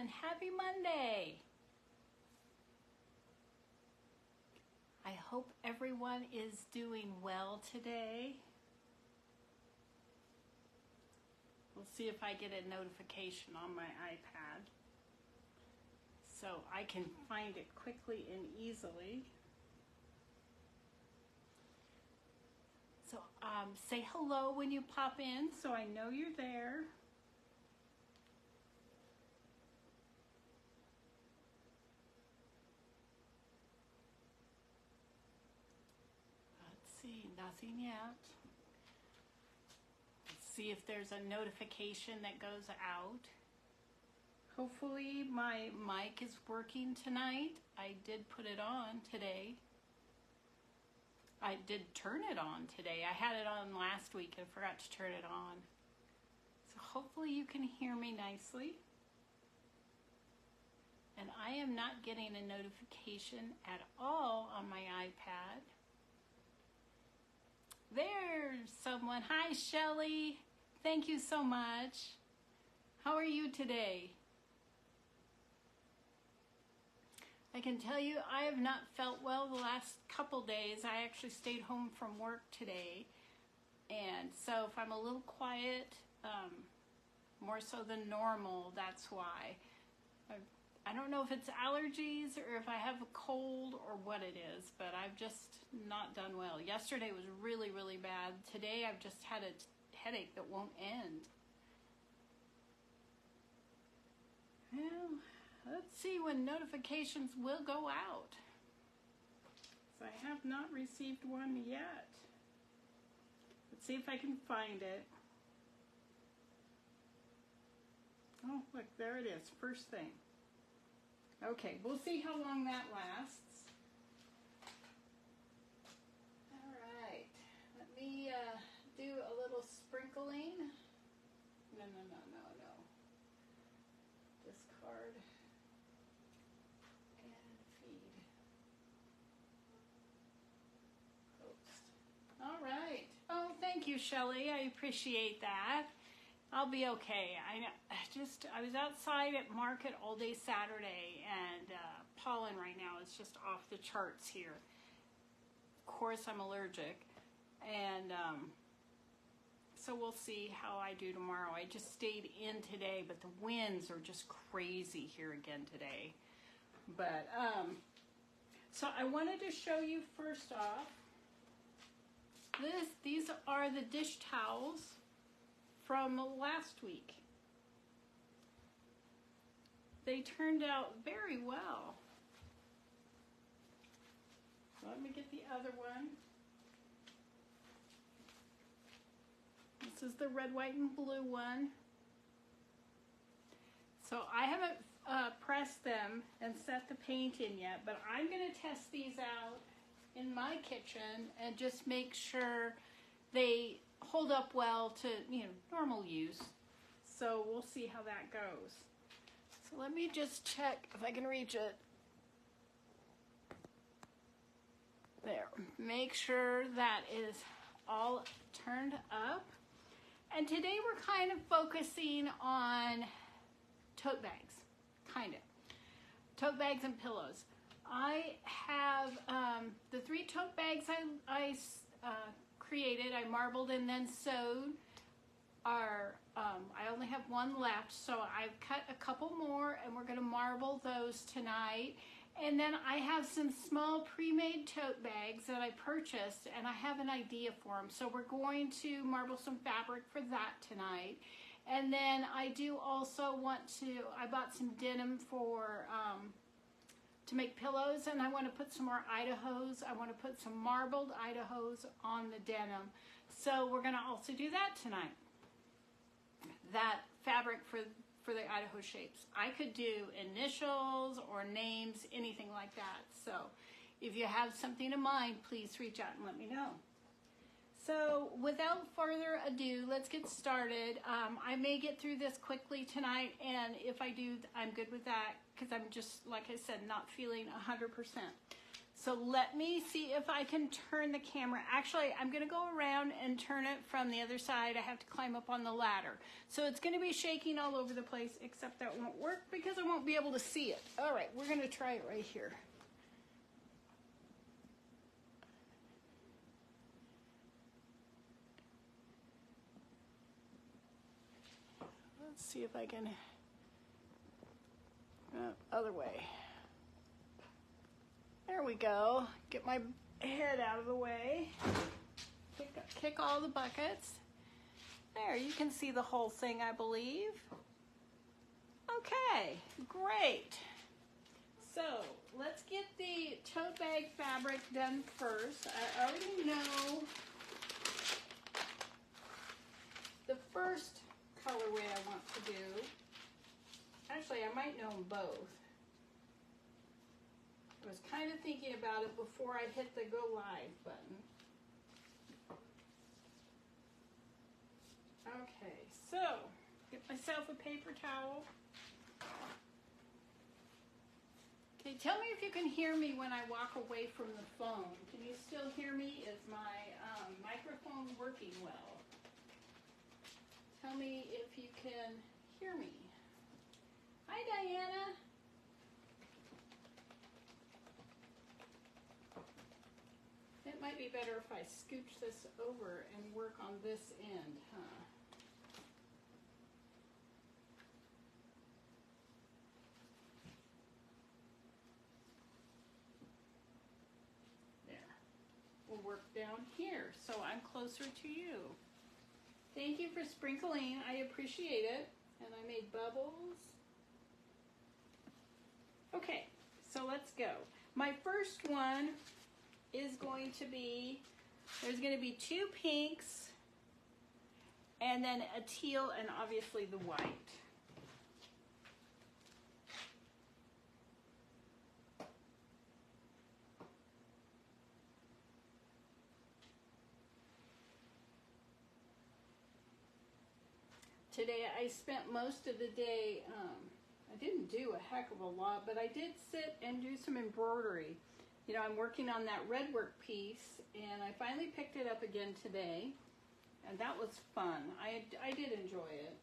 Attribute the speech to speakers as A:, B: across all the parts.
A: everyone. Happy Monday. I hope everyone is doing well today. We'll see if I get a notification on my iPad so I can find it quickly and easily. So say hello when you pop in so I know you're there. Let's see, nothing yet. Let's see if there's a notification that goes out. Hopefully my mic is working tonight. I did put it on today. I did turn it on today. I had it on last week and forgot to turn it on. So hopefully you can hear me nicely. And I am not getting a notification at all on my iPad. There's someone. Hi, Shelly. Thank you so much. How are you today? I can tell you I have not felt well the last couple days. I actually stayed home from work today. And so if I'm a little quiet, more so than normal, that's why. I don't know if it's allergies or if I have a cold or what it is, but I've just not done well. Yesterday was really, really bad. Today I've just had a headache that won't end. Well, let's see when notifications will go out. So I have not received one yet. Let's see if I can find it. Oh, look, there it is, first thing. Okay, we'll see how long that lasts. All right, let me do a little sprinkling. No. Discard and feed. Post. All right. Oh, thank you, Shelly. I appreciate that. I'll be okay. I was outside at market all day Saturday, and pollen right now is just off the charts here. Of course, I'm allergic, and so we'll see how I do tomorrow. I just stayed in today, but the winds are just crazy here again today. But so I wanted to show you first off. These are the dish towels from last week. They turned out very well. Let me get the other one. This is the red, white, and blue one. So I haven't pressed them and set the paint in yet, but I'm going to test these out in my kitchen and just make sure they hold up well to, normal use. So we'll see how that goes. So let me just check if I can reach it. There. Make sure that is all turned up. And today we're kind of focusing on tote bags, kind of. Tote bags and pillows. I have the 3 tote bags I created, I marbled and then sewed. I only have one left, so I've cut a couple more and we're going to marble those tonight. And then I have some small pre-made tote bags that I purchased, and I have an idea for them. So we're going to marble some fabric for that tonight. And then I do also I bought some denim for to make pillows, and I want to put some more Idahos. I want to put some marbled Idahos on the denim. So we're going to also do that tonight. That fabric for the Idaho shapes. I could do initials or names, anything like that. So if you have something in mind, please reach out and let me know. So without further ado, let's get started. I may get through this quickly tonight, and if I do, I'm good with that because I'm just, like I said, not feeling 100%. So let me see if I can turn the camera. Actually, I'm gonna go around and turn it from the other side. I have to climb up on the ladder. So it's gonna be shaking all over the place, except that won't work because I won't be able to see it. All right, we're gonna try it right here. Let's see if I can, other way. There we go. Get my head out of the way. Kick all the buckets. There, you can see the whole thing, I believe. Okay, great. So, let's get the tote bag fabric done first. I already know the first colorway I want to do. Actually, I might know them both. I was kind of thinking about it before I hit the go live button. Okay, so get myself a paper towel. Okay, tell me if you can hear me when I walk away from the phone. Can you still hear me? Is my microphone working well? Tell me if you can hear me. Hi, Diana. It might be better if I scooch this over and work on this end, huh? There. We'll work down here so I'm closer to you. Thank you for sprinkling. I appreciate it. And I made bubbles. Okay, so let's go. My first one is going to be, there's going to be 2 pinks and then a teal and obviously the white. Today I spent most of the day, I didn't do a heck of a lot, but I did sit and do some embroidery. You know, I'm working on that red work piece, and I finally picked it up again today, and that was fun. I did enjoy it.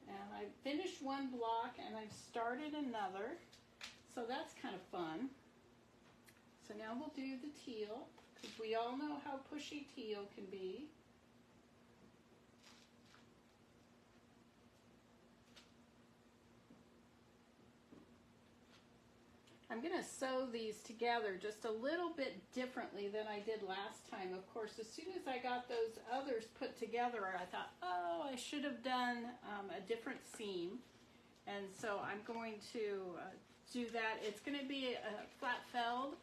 A: And I finished one block, and I've started another, so that's kind of fun. So now we'll do the teal, because we all know how pushy teal can be. I'm going to sew these together just a little bit differently than I did last time. Of course, as soon as I got those others put together, I thought, oh, I should have done a different seam. And so I'm going to do that. It's going to be a flat felled.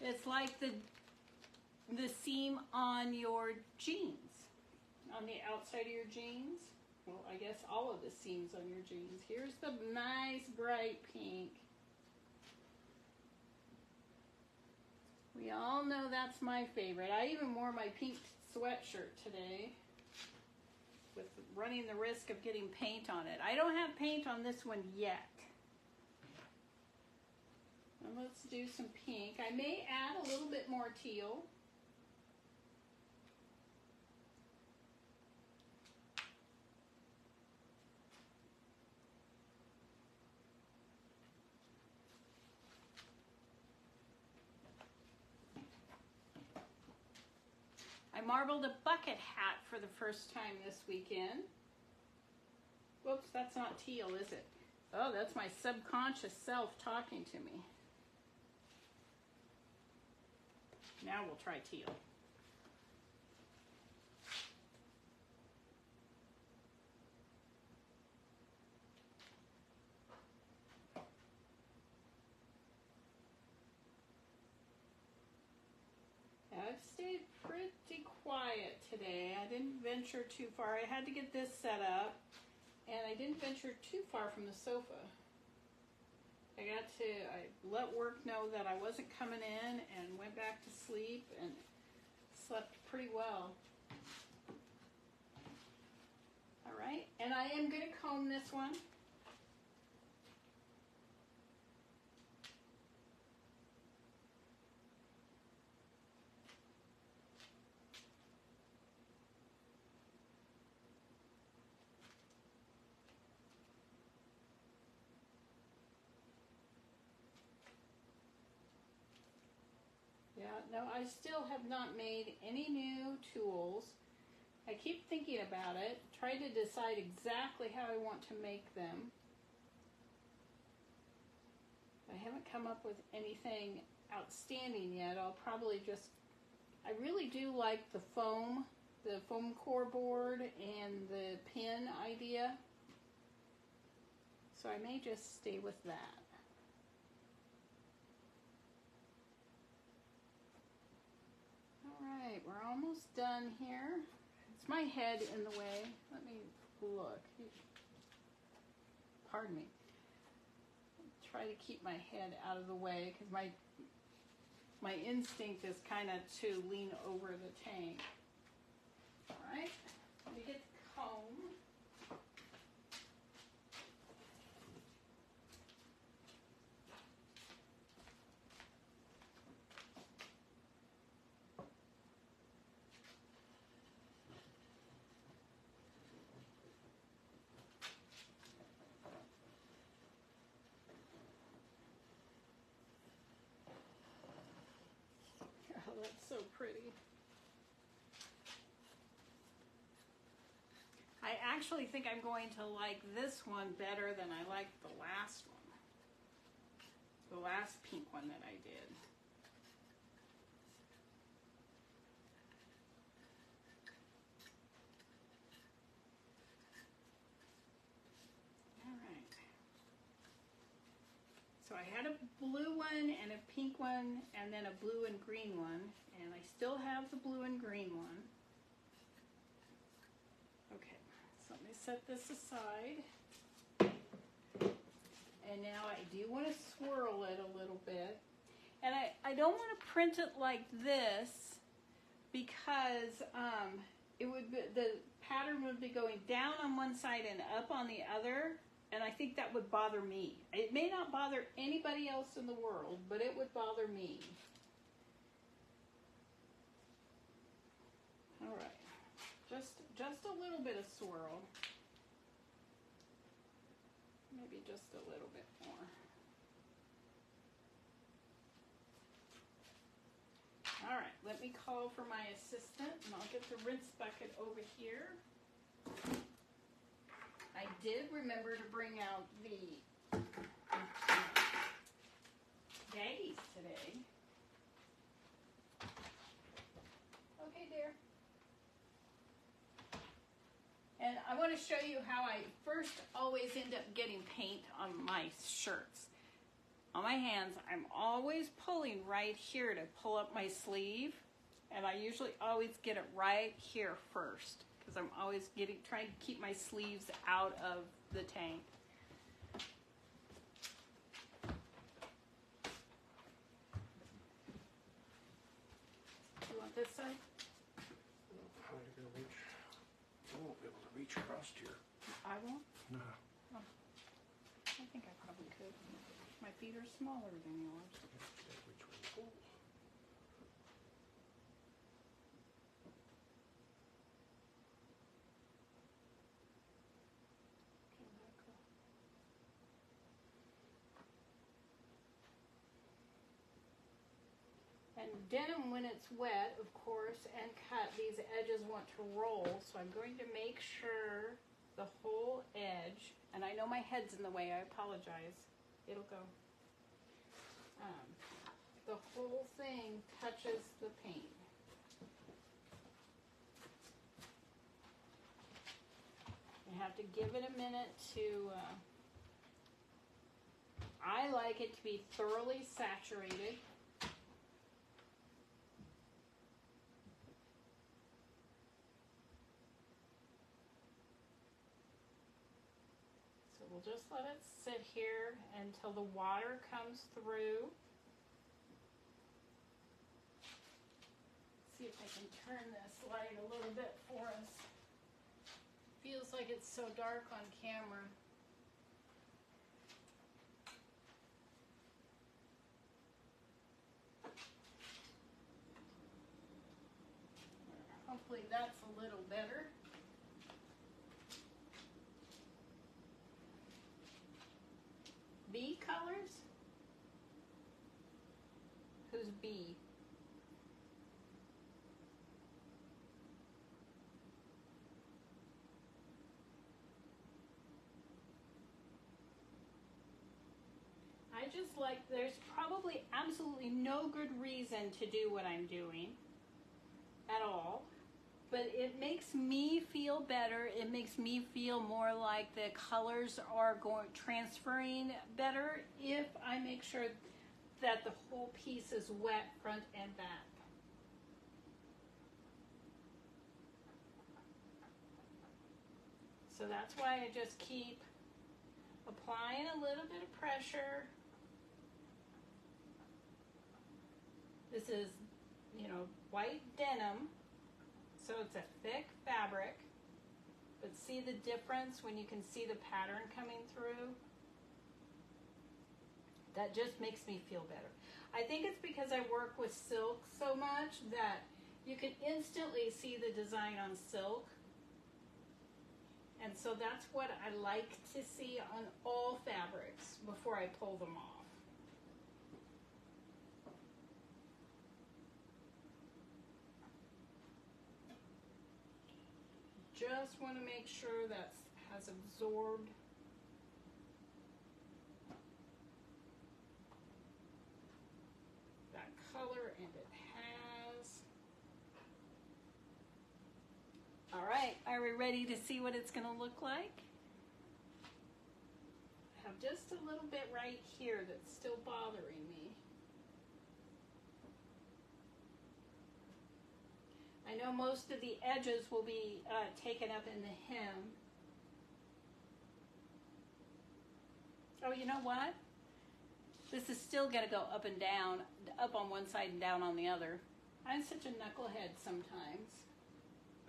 A: It's like the seam on your jeans, on the outside of your jeans. Well, I guess all of the seams on your jeans. Here's the nice bright pink. We all know that's my favorite. I even wore my pink sweatshirt today with running the risk of getting paint on it. I don't have paint on this one yet. And let's do some pink. I may add a little bit more teal. I marbled a bucket hat for the first time this weekend. Whoops, that's not teal, is it? Oh, that's my subconscious self talking to me. Now we'll try teal. I've stayed pretty quiet today. I didn't venture too far. I had to get this set up, and I didn't venture too far from the sofa. I let work know that I wasn't coming in and went back to sleep and slept pretty well. All right, and I am going to comb this one. No, I still have not made any new tools. I keep thinking about it, trying to decide exactly how I want to make them. I haven't come up with anything outstanding yet. I'll probably just, I really do like the foam core board and the pin idea. So I may just stay with that. All right, we're almost done here. It's my head in the way. Let me look. Pardon me. Try to keep my head out of the way because my instinct is kind of to lean over the tank. All right, let me get the comb. Oh, that's so pretty. I actually think I'm going to like this one better than I liked the last one. The last pink one that I did. All right. So I had a blue one and a pink one and then a blue and green one, and I still have the blue and green one. Okay, so let me set this aside. And now I do want to swirl it a little bit. And I don't want to print it like this because it would be, the pattern would be going down on one side and up on the other. And I think that would bother me. It may not bother anybody else in the world, but it would bother me. All right, just a little bit of swirl. Maybe just a little bit more. All right, let me call for my assistant and I'll get the rinse bucket over here. I did remember to bring out the baggies today. Okay, dear. And I want to show you how I first always end up getting paint on my shirts. On my hands, I'm always pulling right here to pull up my sleeve. And I usually always get it right here first, because I'm always trying to keep my sleeves out of the tank. Do you want this side?
B: How are you going to reach? I won't be able to reach across here.
A: I won't?
B: No.
A: Oh. I think I probably could. My feet are smaller than yours.
B: Which way to pull?
A: And denim, when it's wet, of course, and cut, these edges want to roll, so I'm going to make sure the whole edge, and I know my head's in the way, I apologize, it'll go. The whole thing touches the paint. You have to give it a minute to, I like it to be thoroughly saturated. So we'll just let it sit here until the water comes through. See if I can turn this light a little bit for us. Feels like it's so dark on camera. Hopefully that's a little better. B colors? Who's B? I just like, there's probably absolutely no good reason to do what I'm doing at all, but it makes me feel better. It makes me feel more like the colors are transferring better if I make sure that the whole piece is wet front and back. So that's why I just keep applying a little bit of pressure. This is, you know, white denim, so it's a thick fabric, but see the difference when you can see the pattern coming through? That just makes me feel better. I think it's because I work with silk so much that you can instantly see the design on silk. And so that's what I like to see on all fabrics before I pull them off. Just want to make sure that has absorbed that color, and it has. All right, are we ready to see what it's going to look like? I have just a little bit right here that's still bothering me. I know most of the edges will be taken up in the hem. Oh, you know what? This is still going to go up and down, up on one side and down on the other. I'm such a knucklehead sometimes.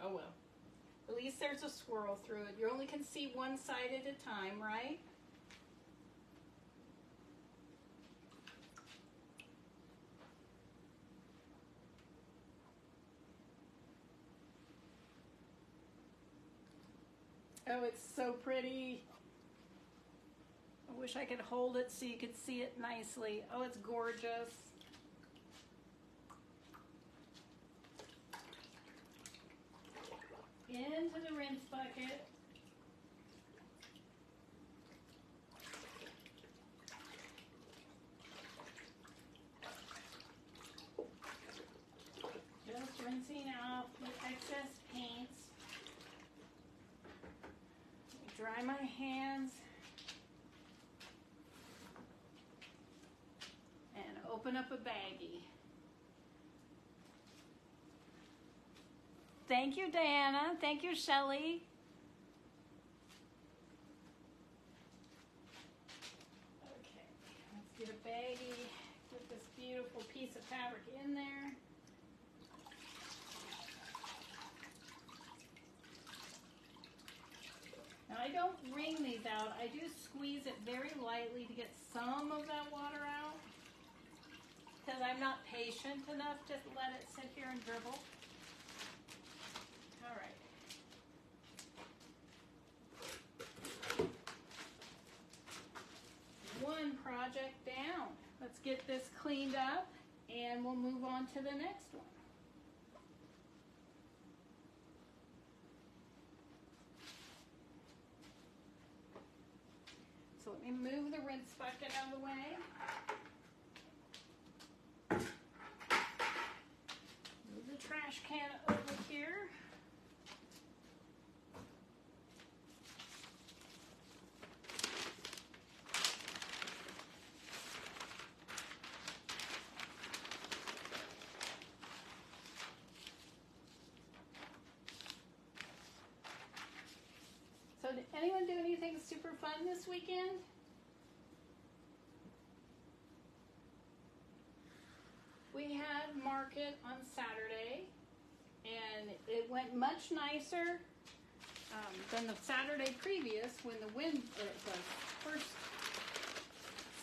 A: Oh well. At least there's a swirl through it. You only can see one side at a time, right? Oh, it's so pretty. I wish I could hold it so you could see it nicely. Oh, it's gorgeous. Into the rinse bucket. Just rinsing off the excess paints. Dry my hands. And open up a baggie. Thank you, Diana. Thank you, Shelley. Okay, let's get a baggie. Get this beautiful piece of fabric in there. Now I don't wring these out. I do squeeze it very lightly to get some of that water out, because I'm not patient enough to let it sit here and dribble. All right. One project down. Let's get this cleaned up and we'll move on to the next one. So let me move the rinse bucket out of the way. Move the trash can over here. So did anyone do anything super fun this weekend? We had market on Saturday, and it went much nicer than the Saturday previous when the first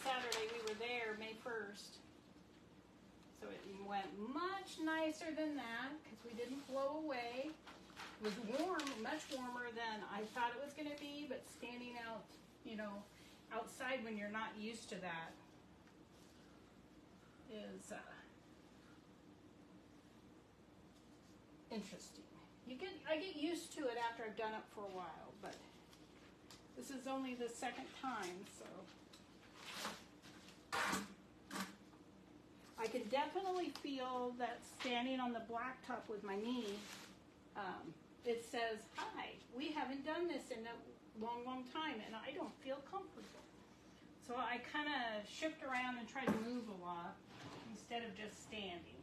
A: Saturday we were there, May 1st. So it went much nicer than that because we didn't blow away. It was warm, much warmer than I thought it was going to be, but standing out, you know, outside when you're not used to that is interesting. I get used to it after I've done it for a while, but this is only the second time, so. I can definitely feel that standing on the blacktop with my knee, it says, hi, we haven't done this in a long, long time, and I don't feel comfortable. So I kind of shift around and try to move a lot instead of just standing.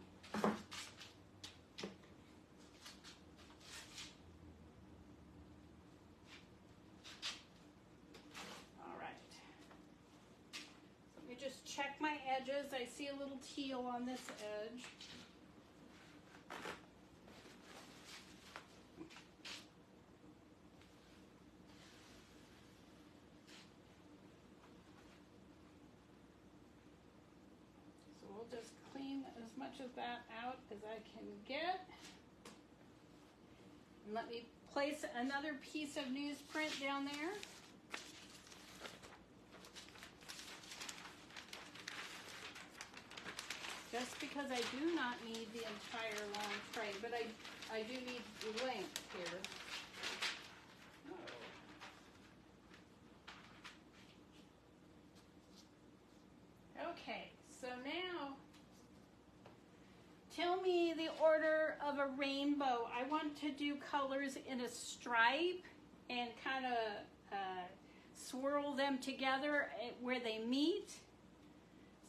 A: All right. Let me just check my edges. I see a little teal on this edge. Just clean as much of that out as I can get. And let me place another piece of newsprint down there. Just because I do not need the entire long tray, but I do need length here. Okay, so now tell me the order of a rainbow. I want to do colors in a stripe and kind of swirl them together where they meet.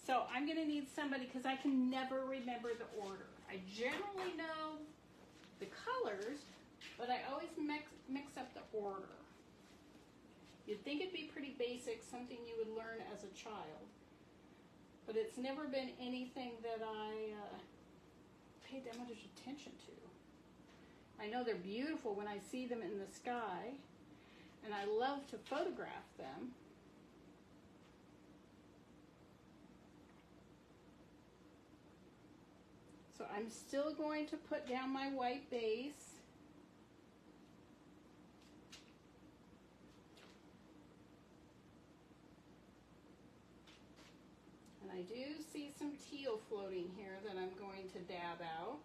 A: So I'm going to need somebody, because I can never remember the order. I generally know the colors, but I always mix up the order. You'd think it'd be pretty basic, something you would learn as a child. But it's never been anything that I paid that much attention to. I know they're beautiful when I see them in the sky, and I love to photograph them. So I'm still going to put down my white base. I do see some teal floating here that I'm going to dab out.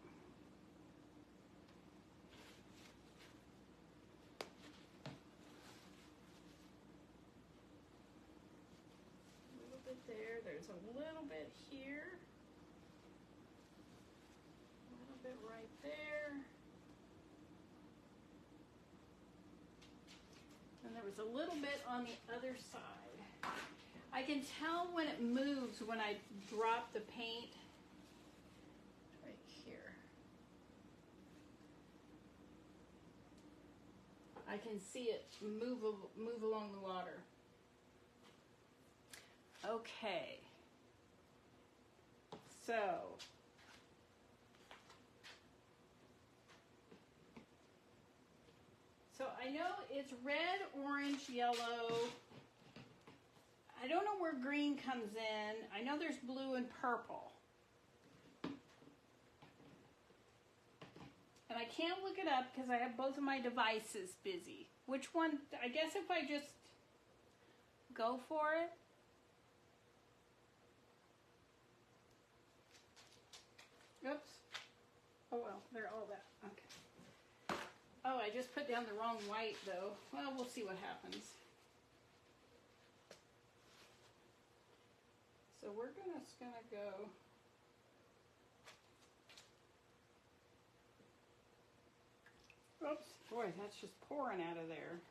A: A little bit there. There's a little bit here. A little bit right there. And there was a little bit on the other side. I can tell when it moves when I drop the paint right here. I can see it move along the water. Okay. So I know it's red, orange, yellow. I don't know where green comes in. I know there's blue and purple. And I can't look it up because I have both of my devices busy. Which one? I guess if I just go for it. Oops. Oh well, they're all that. Okay. Oh, I just put down the wrong white though. Well, we'll see what happens. So we're just gonna go oops, boy, that's just pouring out of there.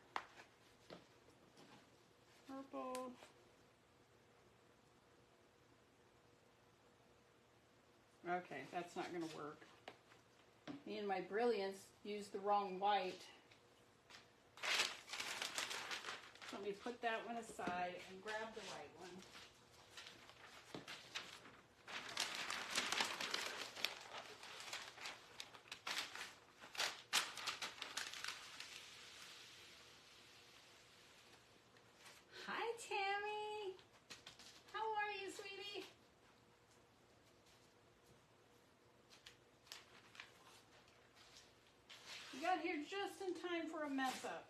A: Purple. Okay, that's not gonna work. Me and my brilliance used the wrong white. Let me put that one aside and grab the right one. Hi, Tammy. How are you, sweetie? You got here just in time for a mess up.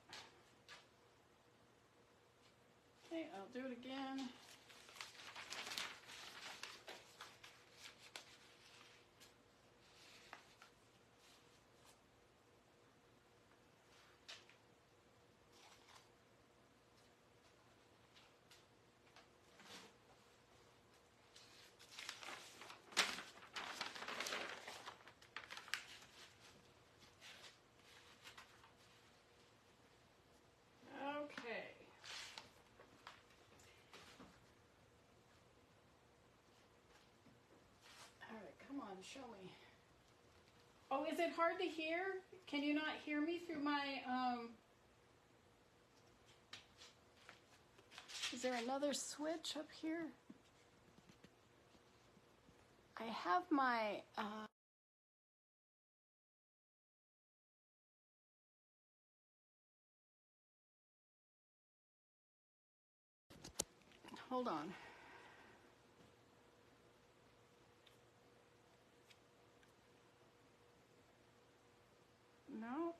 A: Okay, I'll do it again. show me. Oh, is it hard to hear? Can you not hear me through my, is there another switch up here? I have my, hold on. No.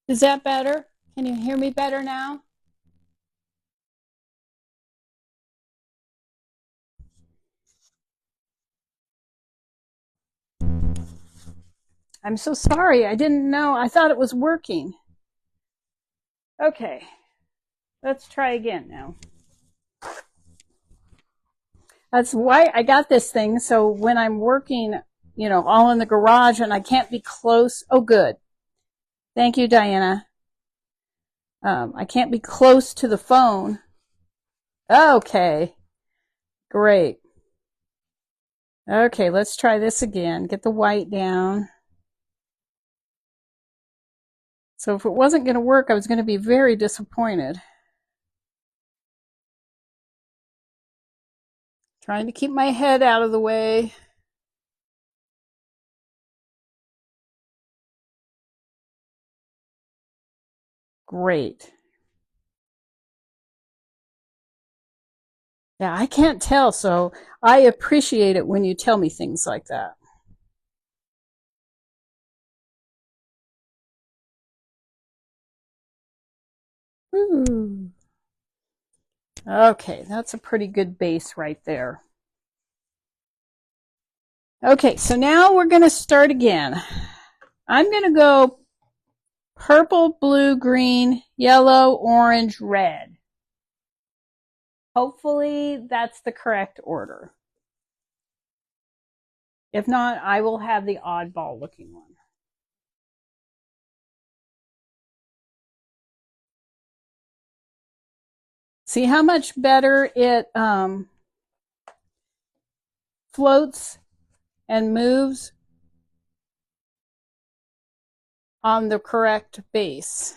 A: Is that better? Can you hear me better now? I'm so sorry. I didn't know. I thought it was working. Okay. Let's try again now. That's why I got this thing. So when I'm working, you know, all in the garage and I can't be close. Oh, good. Thank you, Diana. I can't be close to the phone. Okay. Great. Okay, let's try this again. Get the white down. So if it wasn't going to work, I was going to be very disappointed. Trying to keep my head out of the way. Great. Yeah, I can't tell, so I appreciate it when you tell me things like that. Ooh. Okay, that's a pretty good base right there. Okay, so now we're going to start again. I'm going to go purple, blue, green, yellow, orange, red. Hopefully that's the correct order. If not, I will have the oddball looking one. See how much better it floats and moves on the correct base.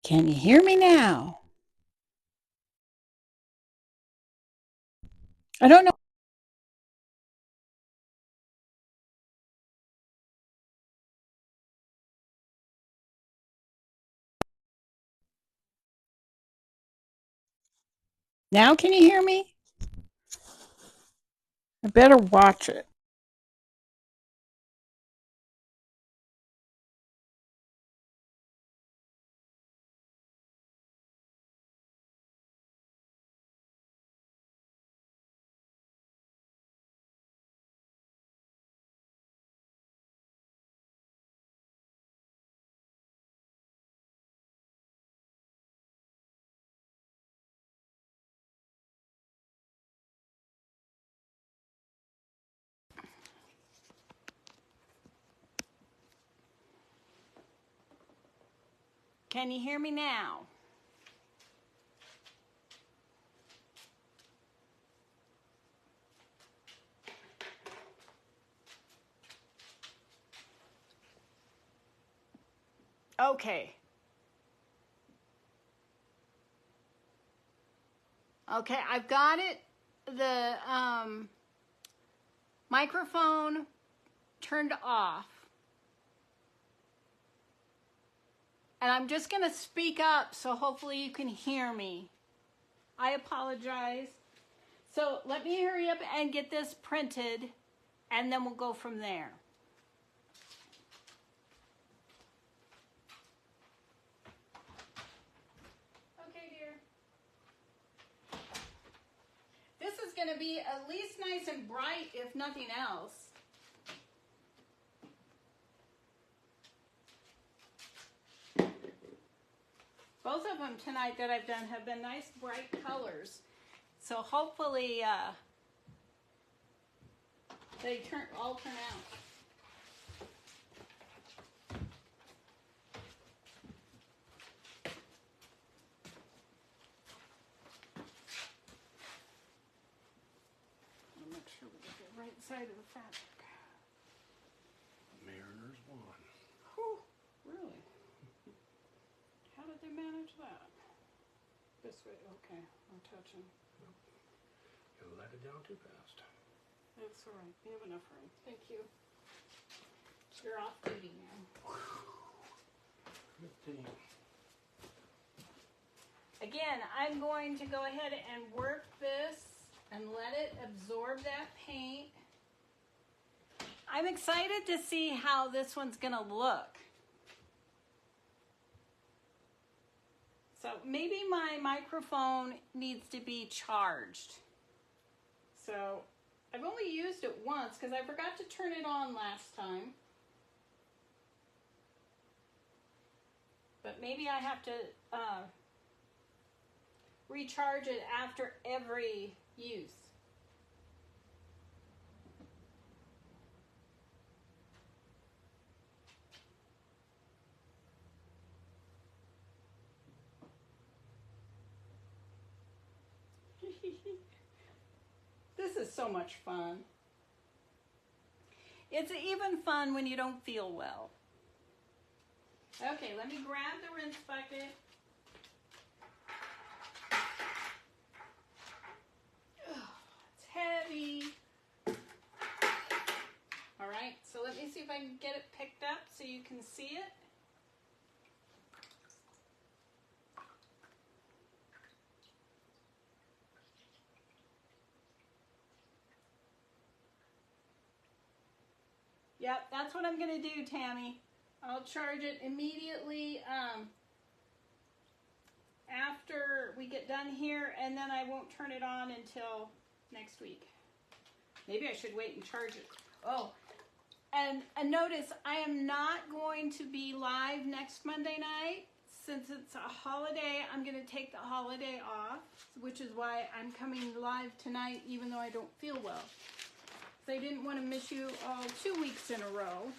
A: Can you hear me now? I don't know. Now can you hear me? I better watch it. Can you hear me now? Okay. Okay, I've got it. The microphone turned off. And I'm just going to speak up so hopefully you can hear me. I apologize. So let me hurry up and get this printed, and then we'll go from there. Okay, dear. This is going to be at least nice and bright, if nothing else. Both of them tonight that I've done have been nice, bright colors. So hopefully they all turn out. I'll make sure we get the right side of the fabric.
B: Mariner's one.
A: Whew, really? How did they manage that? This way, okay, I'm touching.
B: You let it down too fast.
A: That's all right, we have enough room. Thank you. You're off duty now.
B: Good thing.
A: Again, I'm going to go ahead and work this and let it absorb that paint. I'm excited to see how this one's gonna look. So maybe my microphone needs to be charged. So I've only used it once because I forgot to turn it on last time. But maybe I have to recharge it after every use. This is so much fun. It's even fun when you don't feel well. Okay, let me grab the rinse bucket. It's heavy. All right, so let me see if I can get it picked up so you can see it. Yep, that's what I'm gonna do, Tammy. I'll charge it immediately after we get done here, and then I won't turn it on until next week. Maybe I should wait and charge it. Oh, and notice I am not going to be live next Monday night. Since it's a holiday, I'm going to take the holiday off, which is why I'm coming live tonight even though I don't feel well. So I didn't want to miss you all 2 weeks in a row.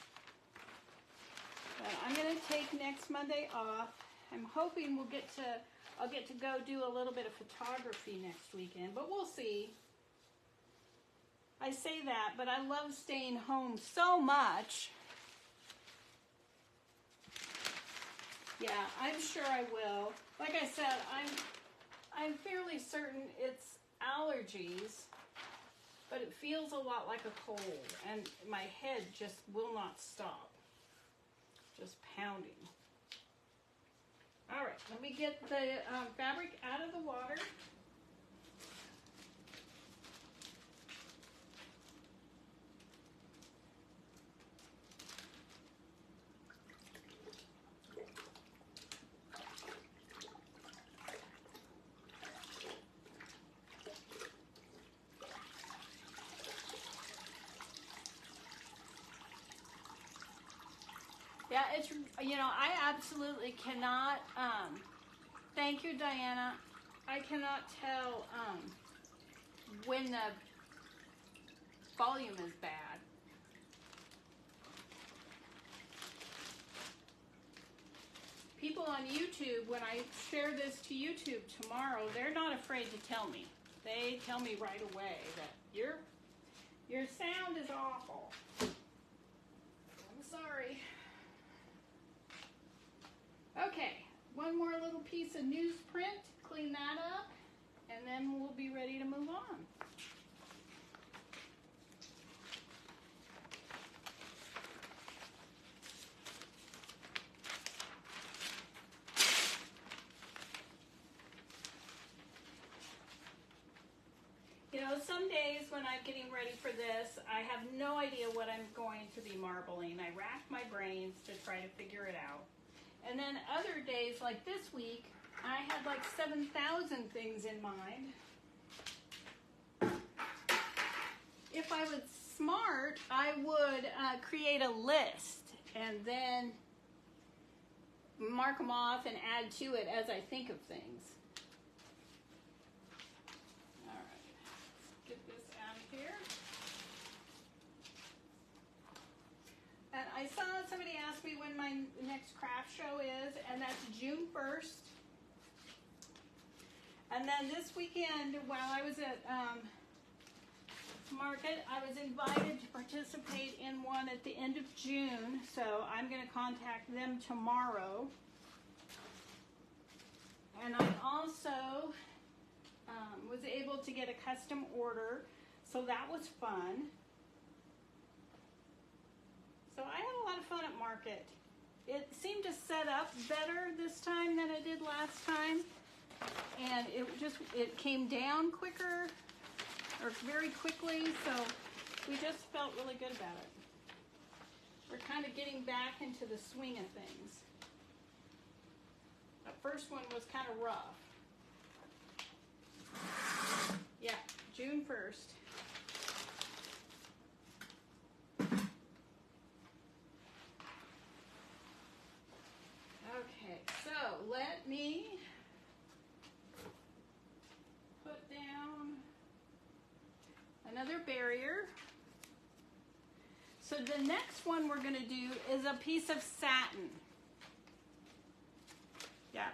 A: But I'm going to take next Monday off. I'm hoping I'll get to go do a little bit of photography next weekend, but we'll see. I say that, but I love staying home so much. Yeah, I'm sure I will. Like I said, I'm fairly certain it's allergies, but it feels a lot like a cold, and my head just will not stop. Just pounding. All right, let me get the fabric out of the water. Yeah, it's, you know, I absolutely cannot, thank you, Diana. I cannot tell when the volume is bad. People on YouTube, when I share this to YouTube tomorrow, they're not afraid to tell me. They tell me right away that your sound is awful. I'm sorry. Okay, one more little piece of newsprint, clean that up, and then we'll be ready to move on. You know, some days when I'm getting ready for this, I have no idea what I'm going to be marbling. I rack my brains to try to figure it out. And then other days, like this week, I had like 7,000 things in mind. If I was smart, I would create a list and then mark them off and add to it as I think of things. All right, let's get this out of here. And I saw somebody ask me when my next craft show is, and that's June 1st. And then this weekend, while I was at Market, I was invited to participate in one at the end of June, so I'm going to contact them tomorrow. And I also was able to get a custom order, so that was fun. So I had a lot of fun at Market. It seemed to set up better this time than it did last time. And it came down quicker, or very quickly, so we just felt really good about it. We're kind of getting back into the swing of things. The first one was kind of rough. Yeah, June 1st. Okay, so let me put down another barrier. So the next one we're going to do is a piece of satin. Yeah,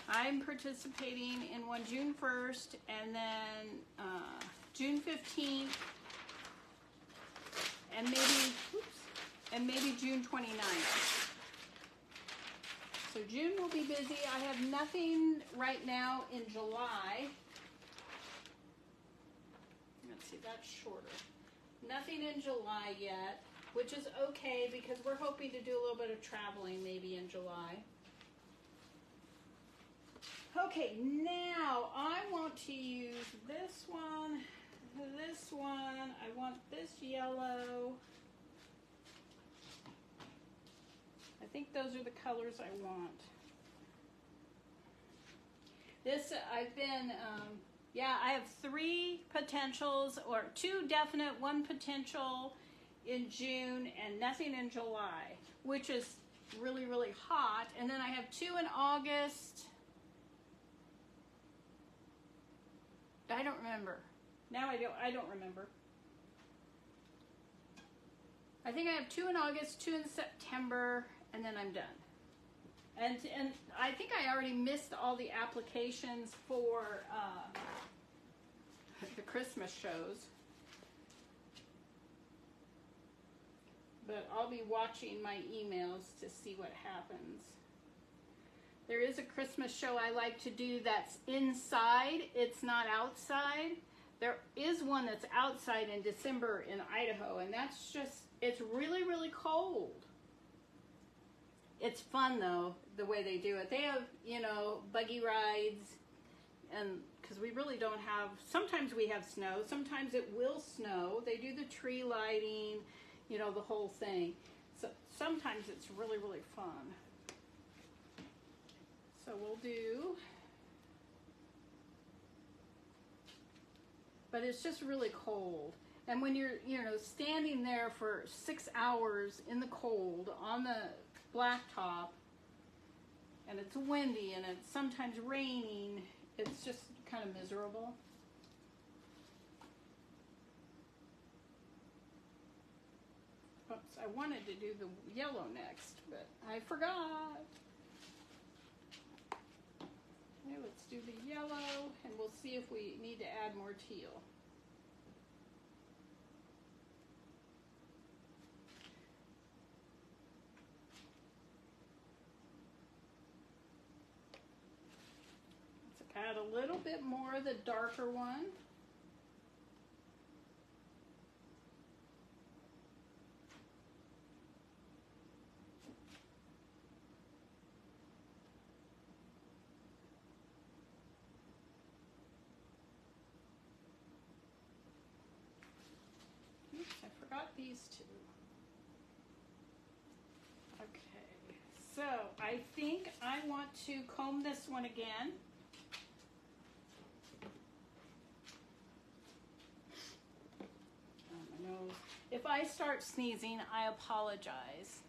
A: I'm participating in one June 1st and then June 15th and maybe June 29th. So June will be busy. I have nothing right now in July. Let's see, that's shorter. Nothing in July yet, which is okay because we're hoping to do a little bit of traveling maybe in July. Okay, now I want to use this one. I want this yellow. I think those are the colors I want. This, I've been, I have 3 potentials, or 2 definite, 1 potential in June, and nothing in July, which is really, really hot. And then I have 2 in August. I don't remember. Now I don't remember. I think I have 2 in August, 2 in September, and then I'm done. And I think I already missed all the applications for the Christmas shows. But I'll be watching my emails to see what happens. There is a Christmas show I like to do that's inside. It's not outside. There is one that's outside in December in Idaho, and that's just, it's really, really cold. It's fun though, the way they do it. They have, you know, buggy rides, and because we really don't have, sometimes we have snow, sometimes it will snow. They do the tree lighting, you know, the whole thing. So sometimes it's really, really fun. So we'll do, but it's just really cold. And when you're, you know, standing there for 6 hours in the cold on the blacktop, and it's windy and it's sometimes raining, it's just kind of miserable. Oops, I wanted to do the yellow next, but I forgot. Okay, let's do the yellow, and we'll see if we need to add more teal. Let's add a little bit more of the darker one. These two. Okay, so I think I want to comb this one again. Oh, my nose. If I start sneezing, I apologize.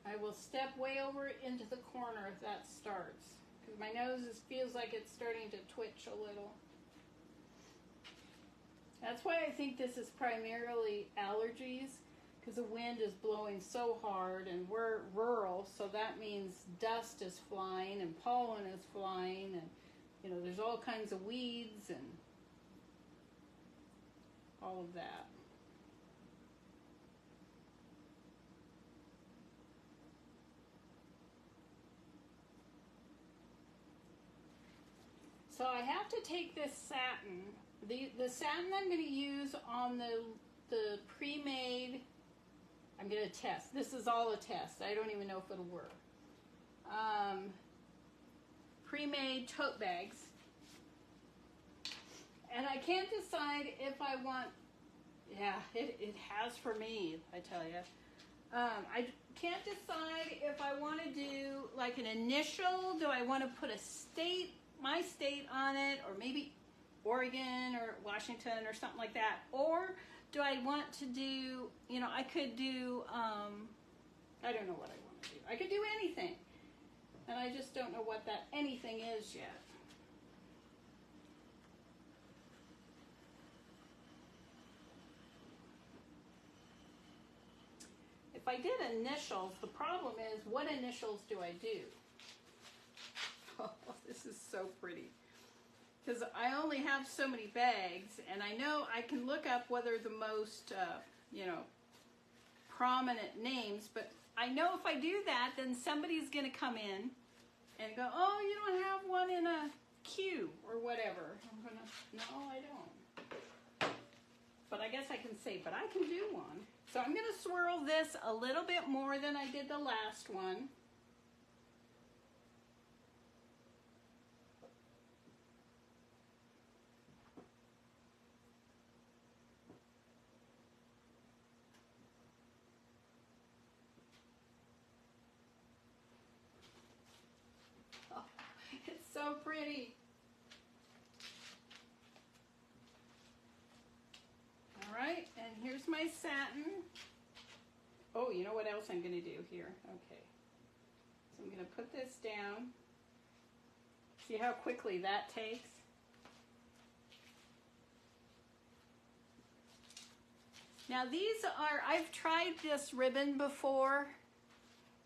A: I will step way over into the corner if that starts, because my nose feels like it's starting to twitch a little. That's why I think this is primarily allergies, because the wind is blowing so hard, and we're rural, so that means dust is flying and pollen is flying, and you know, there's all kinds of weeds and all of that. So I have to take this satin. The satin I'm going to use on the pre-made, I'm going to test. This is all a test. I don't even know if it'll work. Pre-made tote bags. And I can't decide if I want, yeah, it has for me, I tell you. I can't decide if I want to do like an initial. Do I want to put a state, my state on it, or maybe Oregon or Washington or something like that? Or do I want to do, you know, I could do, I don't know what I want to do. I could do anything. And I just don't know what that anything is yet. If I did initials, the problem is, what initials do I do? Oh, this is so pretty. Because I only have so many bags, and I know I can look up whether the most, you know, prominent names, but I know if I do that, then somebody's going to come in and go, oh, you don't have one in a Q or whatever. I'm going to, no, I don't. But I guess I can say, but I can do one. So I'm going to swirl this a little bit more than I did the last one. Oh, it's so pretty. All right, and here's my satin. Oh, you know what else I'm going to do here? Okay. So I'm going to put this down. See how quickly that takes? Now these are, I've tried this ribbon before.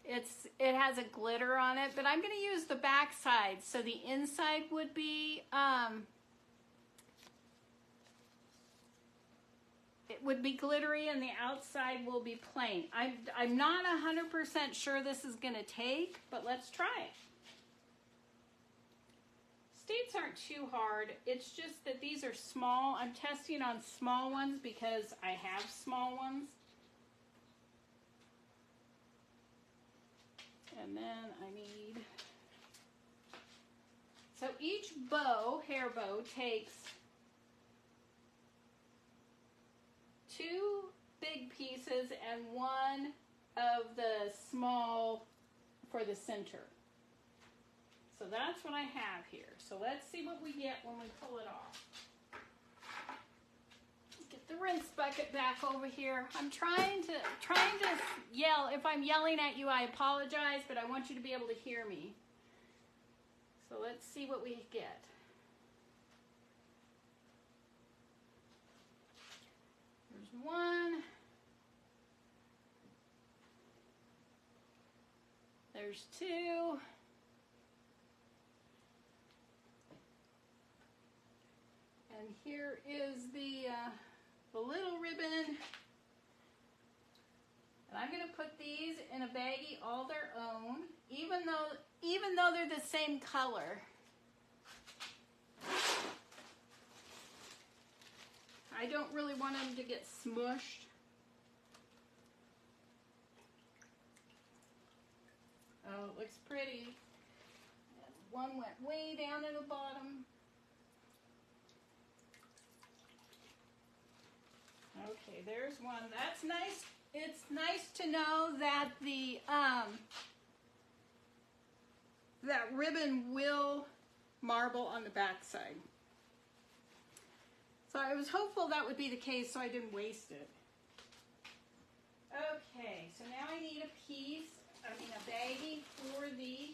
A: It has a glitter on it, but I'm going to use the back side. So the inside would be, it would be glittery and the outside will be plain. I'm not 100% sure this is going to take, but let's try it. States aren't too hard. It's just that these are small. I'm testing on small ones because I have small ones. And then I need, so each bow, hair bow, takes 2 big pieces and 1 of the small for the center. So that's what I have here. So let's see what we get when we pull it off. Get the rinse bucket back over here. I'm trying to yell. If I'm yelling at you, I apologize, but I want you to be able to hear me. So let's see what we get. There's 1. There's 2. And here is the little ribbon. And I'm going to put these in a baggie all their own, even though they're the same color. I don't really want them to get smushed. Oh, it looks pretty. And 1 went way down at the bottom. Okay, there's 1. That's nice. It's nice to know that the that ribbon will marble on the back side. So I was hopeful that would be the case so I didn't waste it. Okay, so now I need a baggie for the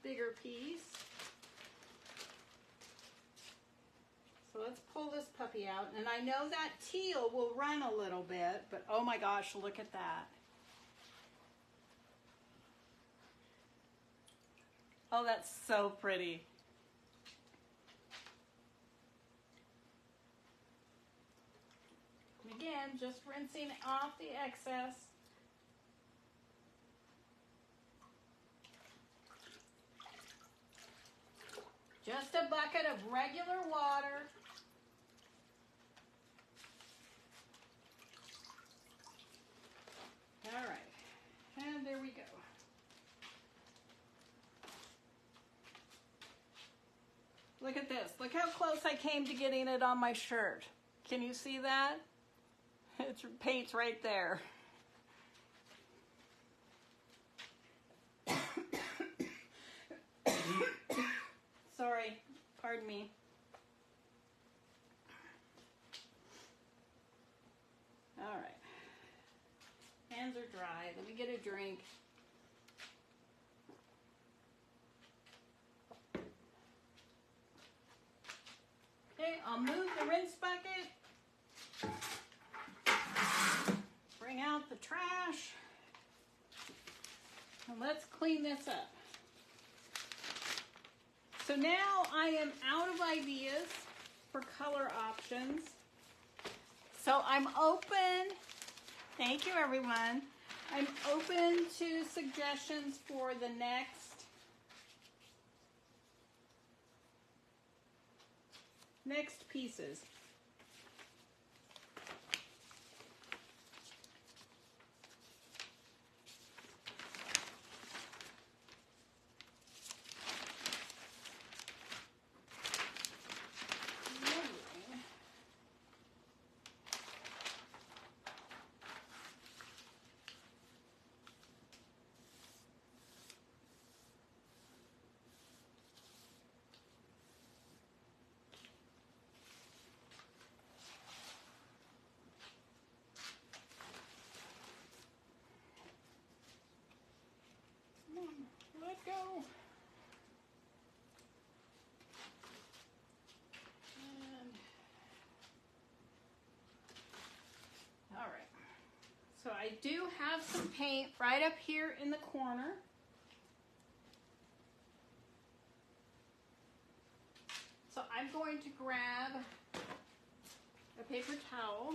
A: bigger piece. So let's pull this puppy out. And I know that teal will run a little bit, but oh my gosh, look at that. Oh, that's so pretty. Again, just rinsing off the excess. Just a bucket of regular water. All right, and there we go. Look at this. Look how close I came to getting it on my shirt. Can you see that? It's paint's right there. Sorry, pardon me. All right. Hands are dry. Let me get a drink. Okay, I'll move the rinse bucket. Bring out the trash. And let's clean this up. So now I am out of ideas for color options. So I'm open. Thank you, everyone. I'm open to suggestions for the next pieces. Let go. And, all right. So I do have some paint right up here in the corner. So I'm going to grab a paper towel.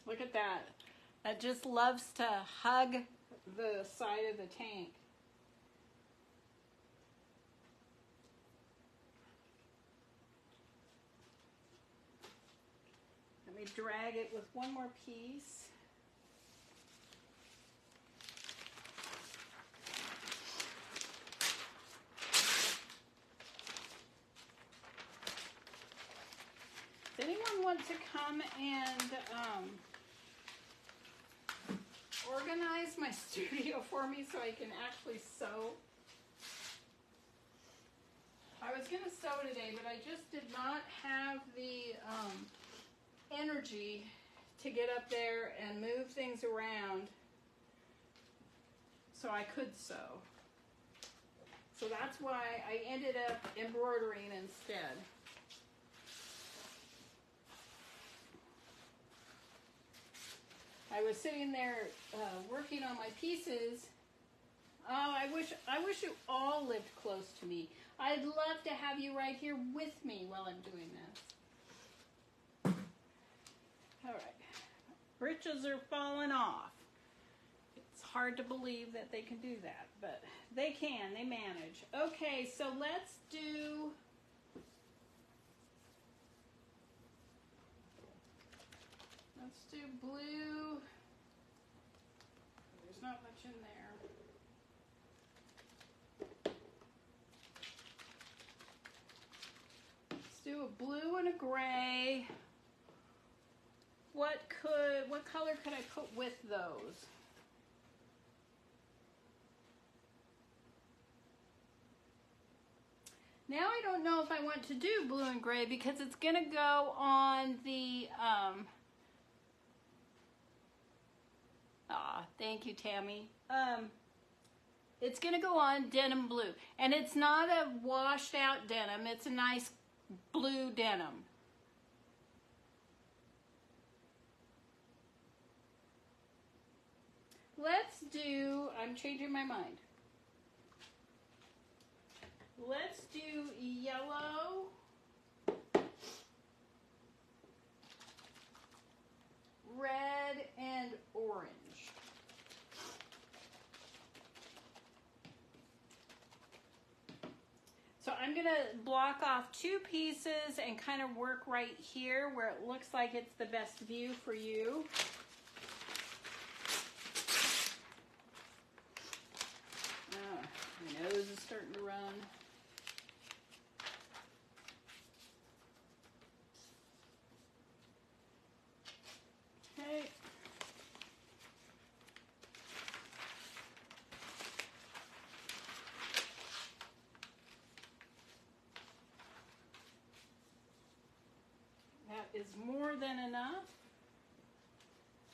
A: Look at that. That just loves to hug the side of the tank. Let me drag it with one more piece. Does anyone want to come and organize my studio for me so I can actually sew? I was going to sew today, but I just did not have the energy to get up there and move things around so I could sew. So that's why I ended up embroidering instead. I was sitting there working on my pieces. Oh, I wish you all lived close to me. I'd love to have you right here with me while I'm doing this. All right, britches are falling off. It's hard to believe that they can do that, but they can, they manage. Okay, so let's do blue. There's not much in there. Let's do a blue and a gray. What color could I put with those? Now I don't know if I want to do blue and gray because it's going to go on the thank you, Tammy. It's going to go on denim blue. And it's not a washed out denim. It's a nice blue denim. Let's do, I'm changing my mind. Let's do yellow, red, and orange. So I'm going to block off two pieces and kind of work right here where it looks like it's the best view for you. My nose is starting to run. Okay. That is more than enough.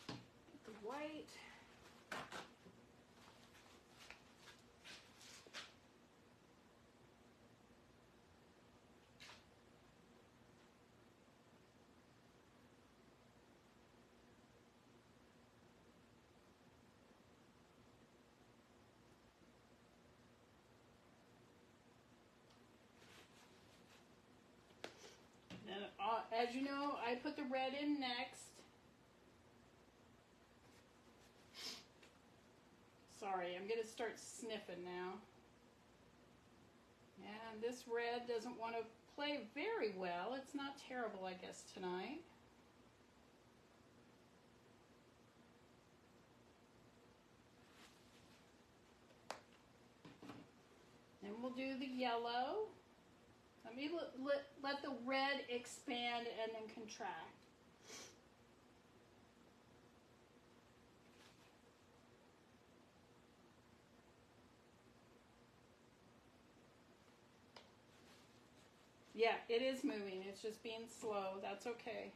A: Get the white. As you know, I put the red in next. Sorry, I'm going to start sniffing now. And this red doesn't want to play very well. It's not terrible, I guess, tonight. Then we'll do the yellow. Let me let the red expand and then contract. Yeah, it is moving. It's just being slow. That's okay.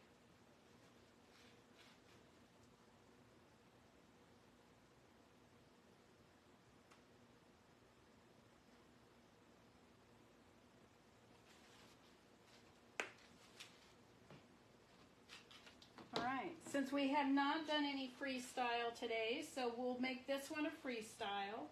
A: Since we have not done any freestyle today, so we'll make this one a freestyle.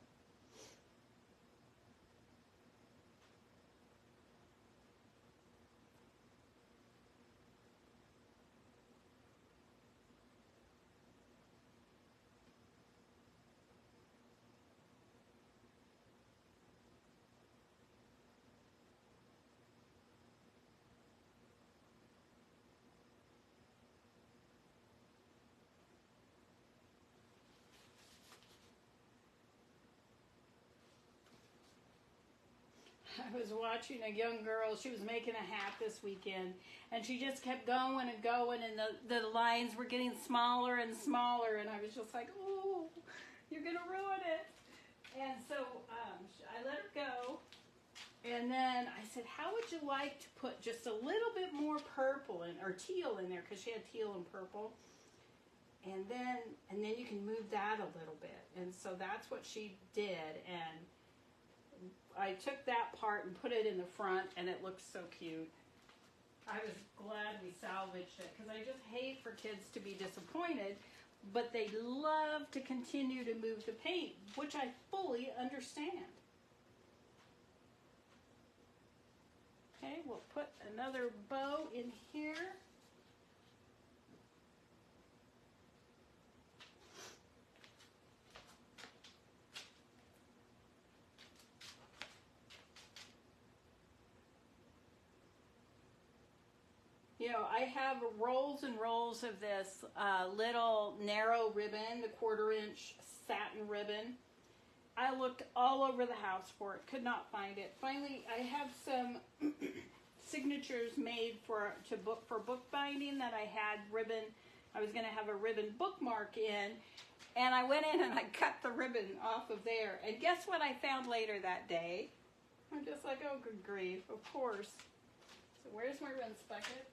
A: I was watching a young girl. She was making a hat this weekend, and she just kept going and going, and the lines were getting smaller and smaller, and I was just like, oh, you're going to ruin it. And so I let her go, and then I said, how would you like to put just a little bit more purple or teal in there, because she had teal and purple. And then you can move that a little bit. And so that's what she did, and I took that part and put it in the front, and it looks so cute. I was glad we salvaged it, because I just hate for kids to be disappointed, but they love to continue to move the paint, which I fully understand. Okay, we'll put another bow in here. You know, I have rolls and rolls of this little narrow ribbon, the 1/4-inch satin ribbon. I looked all over the house for it, could not find it. Finally, I have some signatures made for bookbinding that I had ribbon. I was going to have a ribbon bookmark in, and I went in and I cut the ribbon off of there. And guess what I found later that day? I'm just like, oh, good grief, of course. So where's my rinse bucket?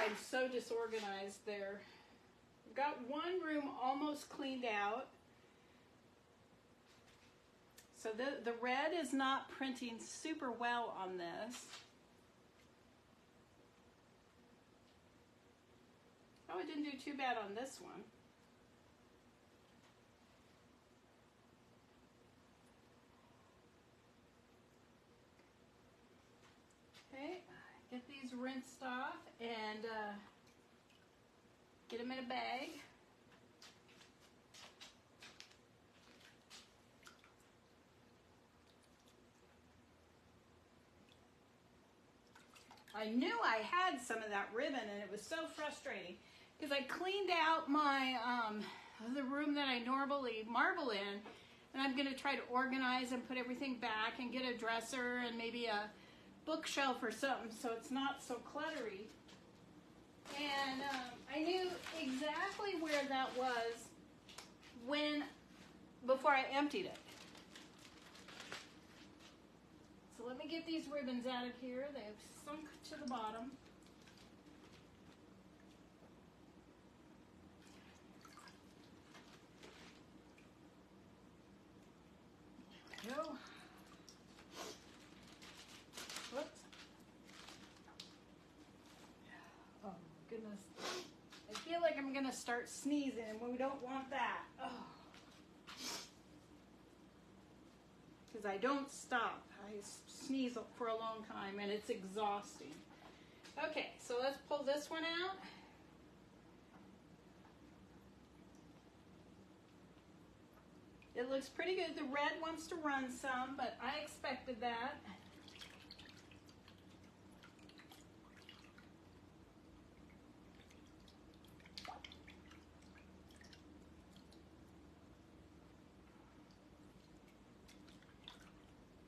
A: I'm so disorganized there. I've got one room almost cleaned out. So the red is not printing super well on this. Oh, it didn't do too bad on this one. Okay, get these rinsed off and get them in a bag. I knew I had some of that ribbon, and it was so frustrating because I cleaned out my the room that I normally marble in, and I'm going to try to organize and put everything back and get a dresser and maybe a bookshelf or something so it's not so cluttery. And I knew exactly where that was before I emptied it. So let me get these ribbons out of here. They've sunk to the bottom. There we go. Whoops. Oh, goodness. I feel like I'm going to start sneezing, and we don't want that. Oh. Because I don't stop. I sneeze for a long time, and it's exhausting. Okay, so let's pull this one out. It looks pretty good. The red wants to run some, but I expected that.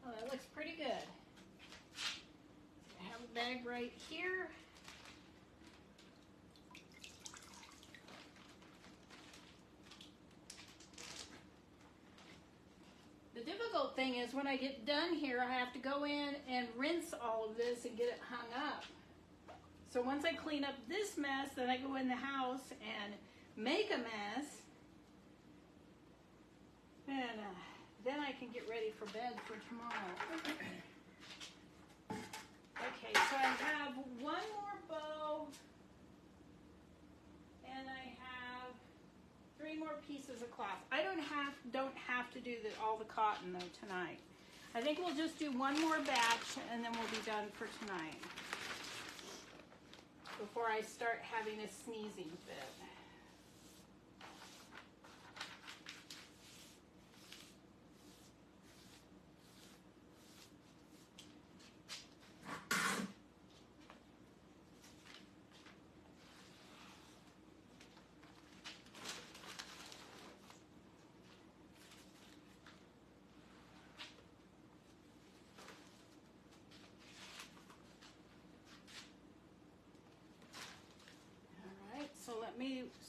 A: Oh, that looks pretty good. I have a bag right here. The difficult thing is when I get done here, I have to go in and rinse all of this and get it hung up. So once I clean up this mess, then I go in the house and make a mess. And then I can get ready for bed for tomorrow. Okay, so I have one more bow, and I have 3 more pieces of cloth. I don't have to do all the cotton though tonight. I think we'll just do one more batch, and then we'll be done for tonight before I start having a sneezing fit.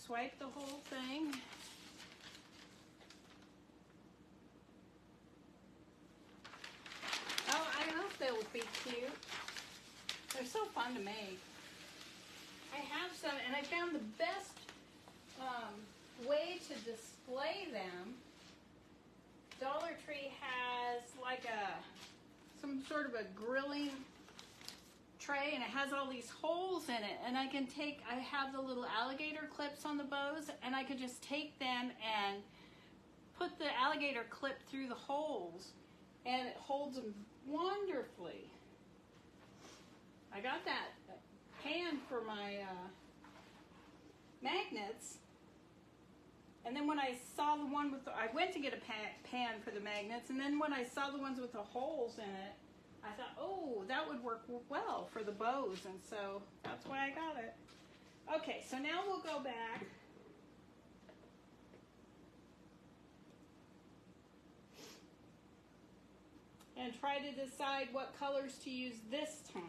A: swipe the whole thing. Oh, I hope they'll be cute. They're so fun to make. I have some, and I found the best way to display them. Dollar Tree has like some sort of a grilling tray, and it has all these holes in it, and I have the little alligator clips on the bows, and I could just take them and put the alligator clip through the holes, and it holds them wonderfully. I got that pan for my magnets, and then when I saw the one with I went to get a pan for the magnets, and then when I saw the ones with the holes in it, I thought, oh, that would work well for the bows, and so that's why I got it. Okay, so now we'll go back. And try to decide what colors to use this time.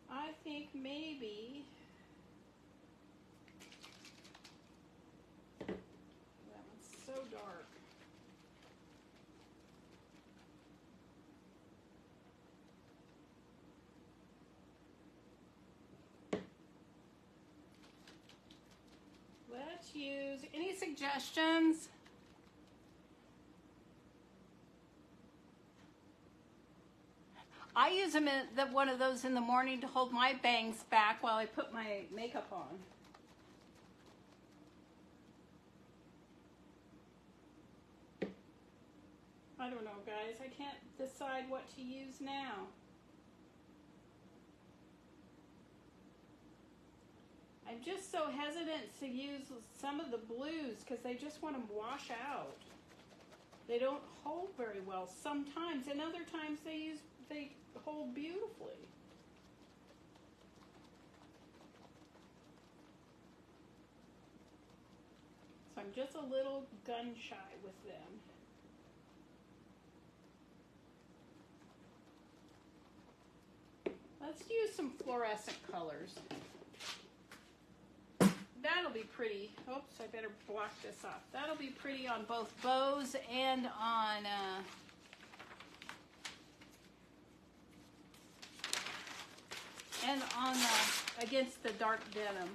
A: I think maybe that one's so dark. Let's use, any suggestions? I use them in one of those in the morning to hold my bangs back while I put my makeup on. I don't know, guys. I can't decide what to use now. I'm just so hesitant to use some of the blues because they just want to wash out. They don't hold very well sometimes, and other times they hold beautifully. So I'm just a little gun shy with them. Let's use some fluorescent colors. That'll be pretty. Oops, I better block this off. That'll be pretty on both bows and on against the dark denim.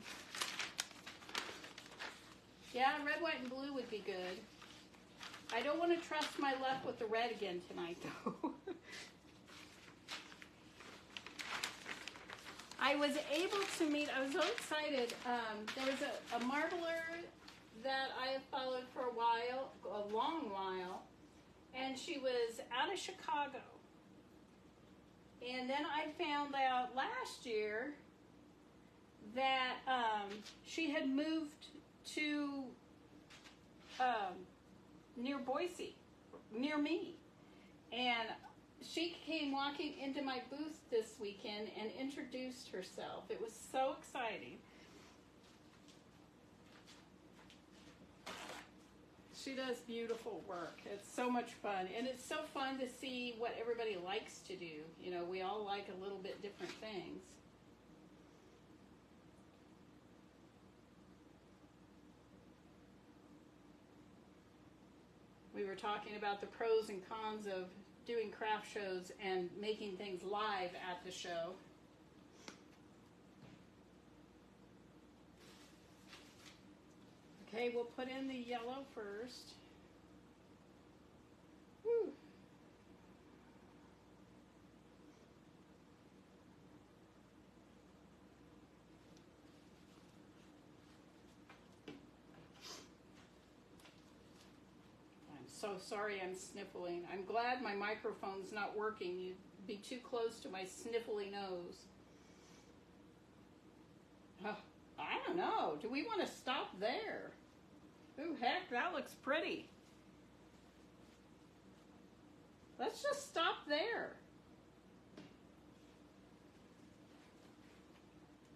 A: Yeah, red, white, and blue would be good. I don't want to trust my luck with the red again tonight, though. I was able to meet, I was so excited. There was a marbler that I have followed for a while, a long while, and she was out of Chicago. And then I found out last year that she had moved to near Boise, near me. And she came walking into my booth this weekend and introduced herself. It was so exciting. She does beautiful work. It's so much fun. And it's so fun to see what everybody likes to do. You know, we all like a little bit different things. We were talking about the pros and cons of doing craft shows and making things live at the show. Okay, we'll put in the yellow first. Woo. So sorry I'm sniffling. I'm glad my microphone's not working. You'd be too close to my sniffly nose. Oh, I don't know. Do we want to stop there? Ooh, heck, that looks pretty. Let's just stop there.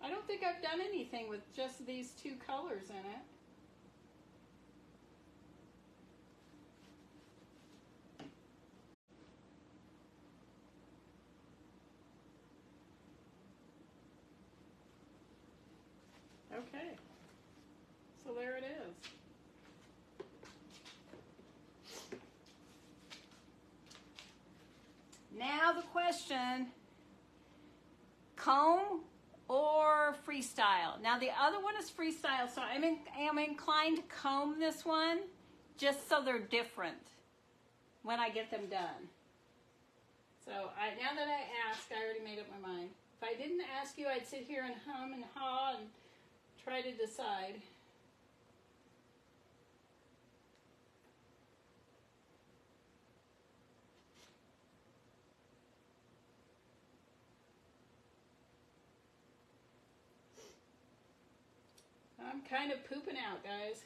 A: I don't think I've done anything with just these two colors in it. Okay, so there it is. Now the question, comb or freestyle? Now the other one is freestyle, so I'm inclined to comb this one just so they're different when I get them done. So now that I asked, I already made up my mind. If I didn't ask you, I'd sit here and hum and haw and try to decide. I'm kind of pooping out, guys.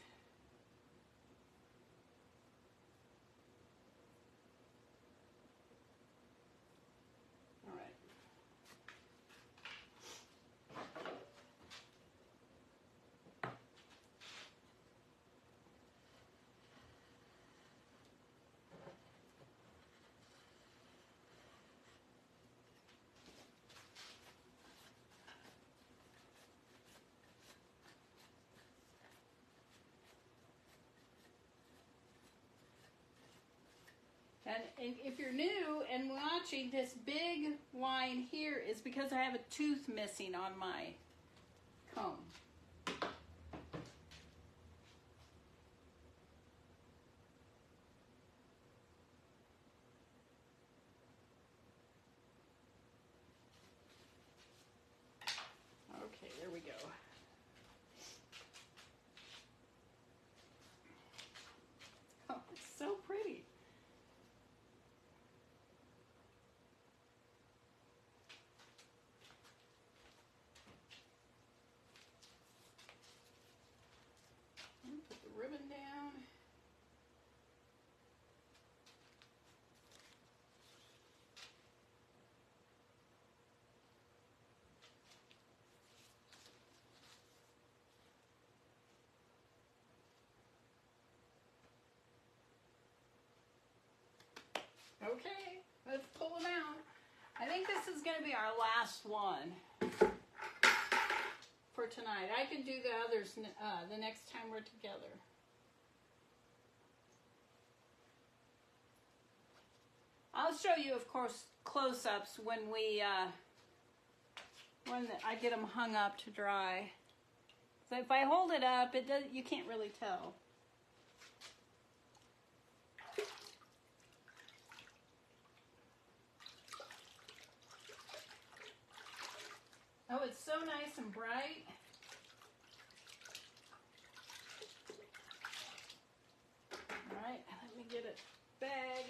A: All right. And if you're new and watching, this big line here is because I have a tooth missing on my comb. Okay, there we go. Oh, it's so pretty. Put the ribbon down. Okay, let's pull them out. I think this is going to be our last one for tonight. I can do the others the next time we're together. I'll show you, of course, close-ups when I get them hung up to dry. So if I hold it up, you can't really tell. Oh, it's so nice and bright. All right, let me get a bag.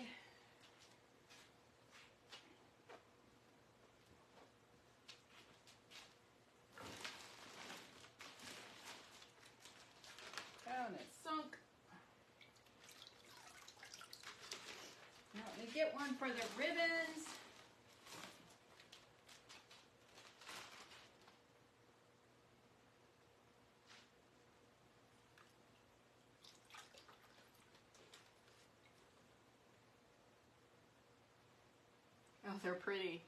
A: Oh, and it's sunk. Now let me get one for the ribbons. Oh, they're pretty.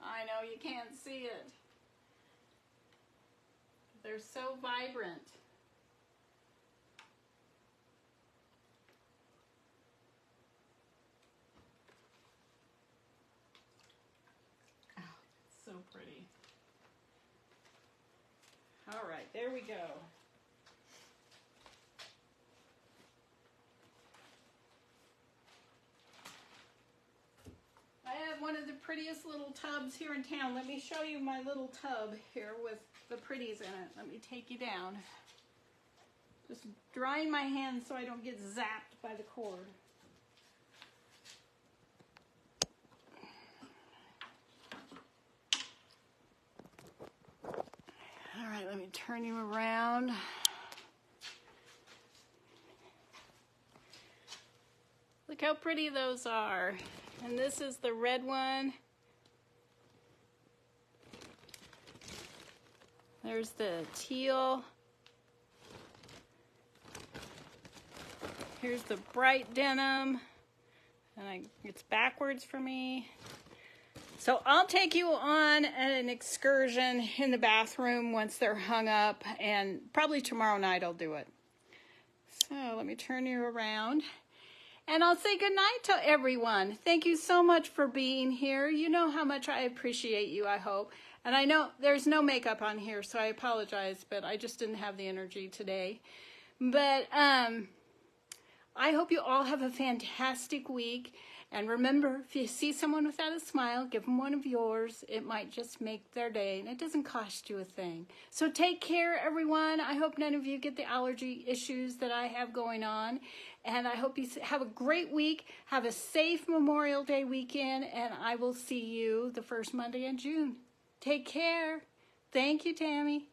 A: I know you can't see it. They're so vibrant. Oh, it's so pretty. All right, there we go. I have one of the prettiest little tubs here in town. Let me show you my little tub here with the pretties in it. Let me take you down. Just drying my hands so I don't get zapped by the cord. All right, let me turn you around. Look how pretty those are. And this is the red one. There's the teal. Here's the bright denim. And it's backwards for me. So I'll take you on an excursion in the bathroom once they're hung up, and probably tomorrow night I'll do it. So let me turn you around, and I'll say goodnight to everyone. Thank you so much for being here. You know how much I appreciate you, I hope. And I know there's no makeup on here, so I apologize, but I just didn't have the energy today. But I hope you all have a fantastic week. And remember, if you see someone without a smile, give them one of yours. It might just make their day, and it doesn't cost you a thing. So take care, everyone. I hope none of you get the allergy issues that I have going on. And I hope you have a great week. Have a safe Memorial Day weekend, and I will see you the first Monday in June. Take care. Thank you, Tammy.